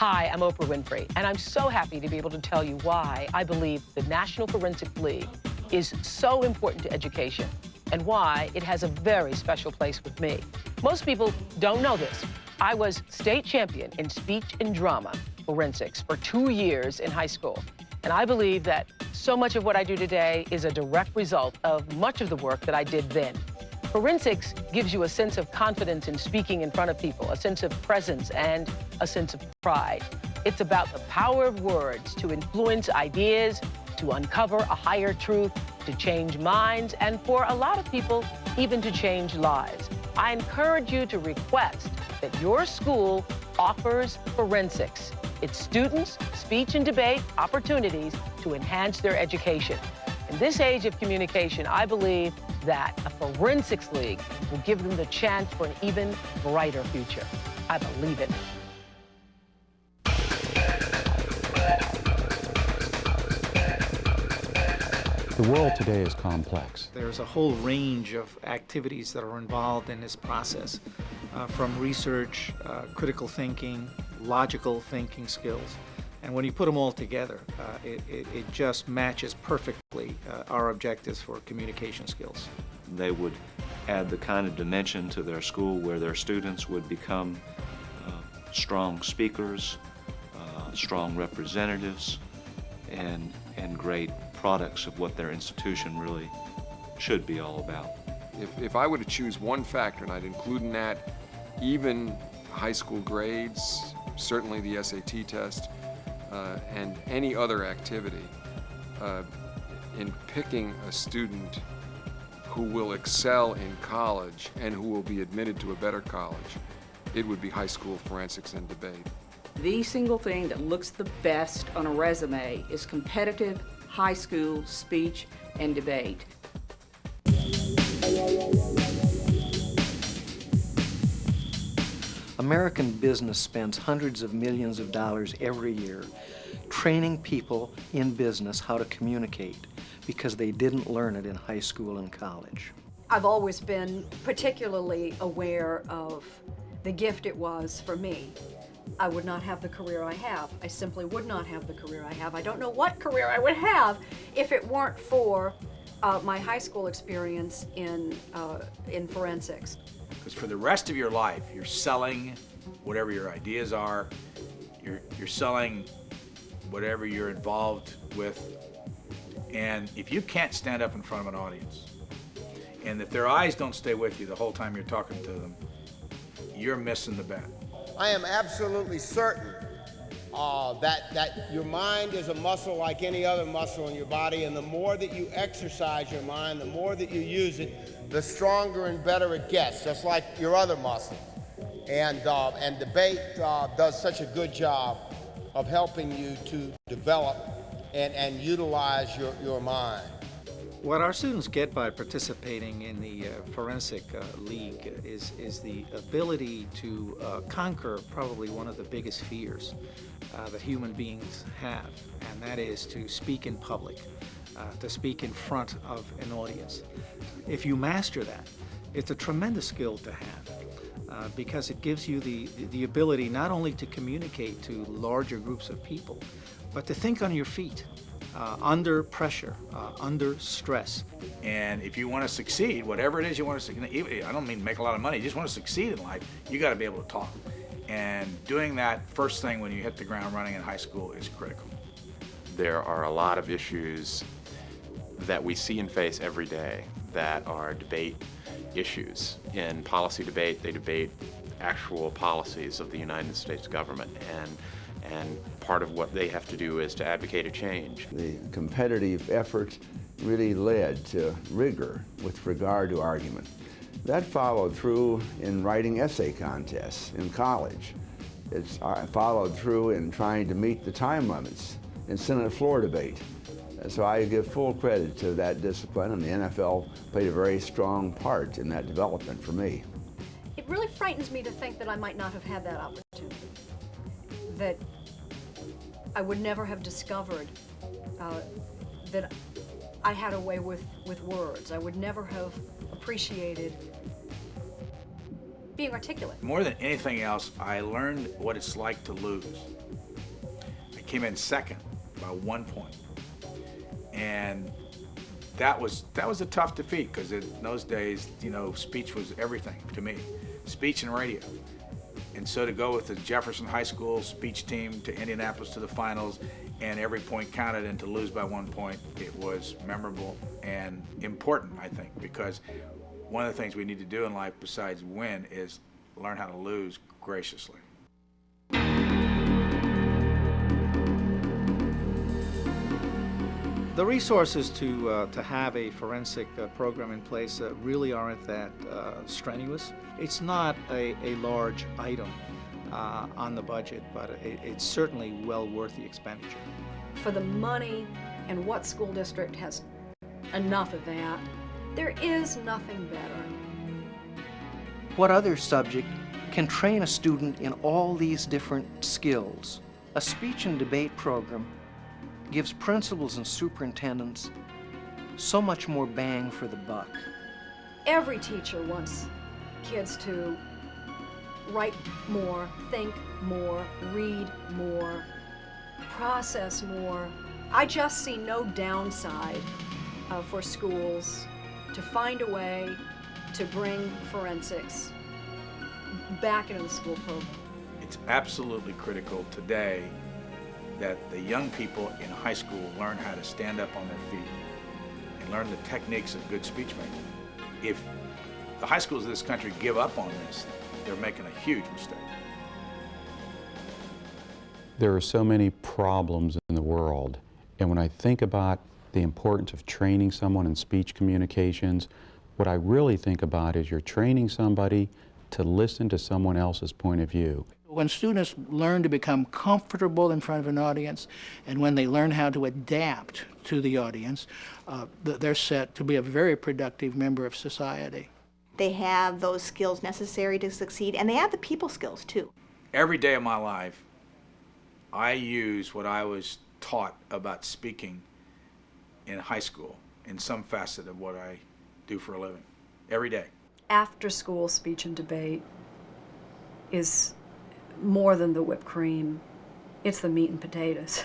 Hi, I'm Oprah Winfrey, and I'm so happy to be able to tell you why I believe the National Forensic League is so important to education and why it has a very special place with me. Most people don't know this. I was state champion in speech and drama forensics for 2 years in high school, and I believe that so much of what I do today is a direct result of much of the work that I did then. Forensics gives you a sense of confidence in speaking in front of people, a sense of presence, and a sense of pride. It's about the power of words to influence ideas, to uncover a higher truth, to change minds, and for a lot of people, even to change lives. I encourage you to request that your school offers forensics, its students speech and debate opportunities to enhance their education. In this age of communication, I believe that a forensics league will give them the chance for an even brighter future. I believe it. The world today is complex. There's a whole range of activities that are involved in this process, from research, critical thinking, logical thinking skills. And when you put them all together, it just matches perfectly our objectives for communication skills. They would add the kind of dimension to their school where their students would become strong speakers, strong representatives, and great products of what their institution really should be all about. If I were to choose one factor, and I'd include in that even high school grades, certainly the SAT test, and any other activity, in picking a student who will excel in college and who will be admitted to a better college, it would be high school forensics and debate. The single thing that looks the best on a resume is competitive high school speech and debate. American business spends hundreds of millions of dollars every year training people in business how to communicate because they didn't learn it in high school and college. I've always been particularly aware of the gift it was for me. I would not have the career I have. I simply would not have the career I have. I don't know what career I would have if it weren't for my high school experience in forensics. Because for the rest of your life, you're selling whatever your ideas are, you're selling whatever you're involved with, and if you can't stand up in front of an audience, and if their eyes don't stay with you the whole time you're talking to them, you're missing the bet. I am absolutely certain that your mind is a muscle like any other muscle in your body, and the more that you exercise your mind, the more that you use it, the stronger and better it gets, just like your other muscles. And debate does such a good job of helping you to develop and utilize your mind. What our students get by participating in the Forensic League is the ability to conquer probably one of the biggest fears that human beings have, and that is to speak in public, to speak in front of an audience. If you master that, it's a tremendous skill to have because it gives you the ability not only to communicate to larger groups of people, but to think on your feet. Under pressure, under stress. And if you want to succeed, whatever it is you want to succeed, I don't mean make a lot of money, you just want to succeed in life, you got to be able to talk. And doing that first thing when you hit the ground running in high school is critical. There are a lot of issues that we see and face every day that are debate issues. In policy debate, they debate actual policies of the United States government, and part of what they have to do is to advocate a change. The competitive effort really led to rigor with regard to argument. That followed through in writing essay contests in college. It's followed through in trying to meet the time limits in Senate floor debate. So I give full credit to that discipline, and the NFL played a very strong part in that development for me. It really frightens me to think that I might not have had that opportunity, that I would never have discovered that I had a way with words. I would never have appreciated being articulate. More than anything else, I learned what it's like to lose. came in second by 1 point. And that was a tough defeat, because in those days, you know, speech was everything to me, speech and radio. And so to go with the Jefferson High School speech team to Indianapolis to the finals, and every point counted, and to lose by 1 point, it was memorable and important, I think, because one of the things we need to do in life besides win is learn how to lose graciously. The resources to have a forensic program in place really aren't that strenuous. It's not a large item on the budget, but it's certainly well worth the expenditure. For the money and what school district has enough of that, there is nothing better. What other subject can train a student in all these different skills? A speech and debate program gives principals and superintendents so much more bang for the buck. Every teacher wants kids to write more, think more, read more, process more. I just see no downside for schools to find a way to bring forensics back into the school program. It's absolutely critical today that the young people in high school learn how to stand up on their feet and learn the techniques of good speech making. If the high schools of this country give up on this, they're making a huge mistake. There are so many problems in the world, and when I think about the importance of training someone in speech communications, what I really think about is you're training somebody to listen to someone else's point of view. When students learn to become comfortable in front of an audience, and when they learn how to adapt to the audience, they're set to be a very productive member of society. They have those skills necessary to succeed, and they have the people skills too. Every day of my life, I use what I was taught about speaking in high school in some facet of what I do for a living, every day. After school speech and debate is more than the whipped cream. It's the meat and potatoes.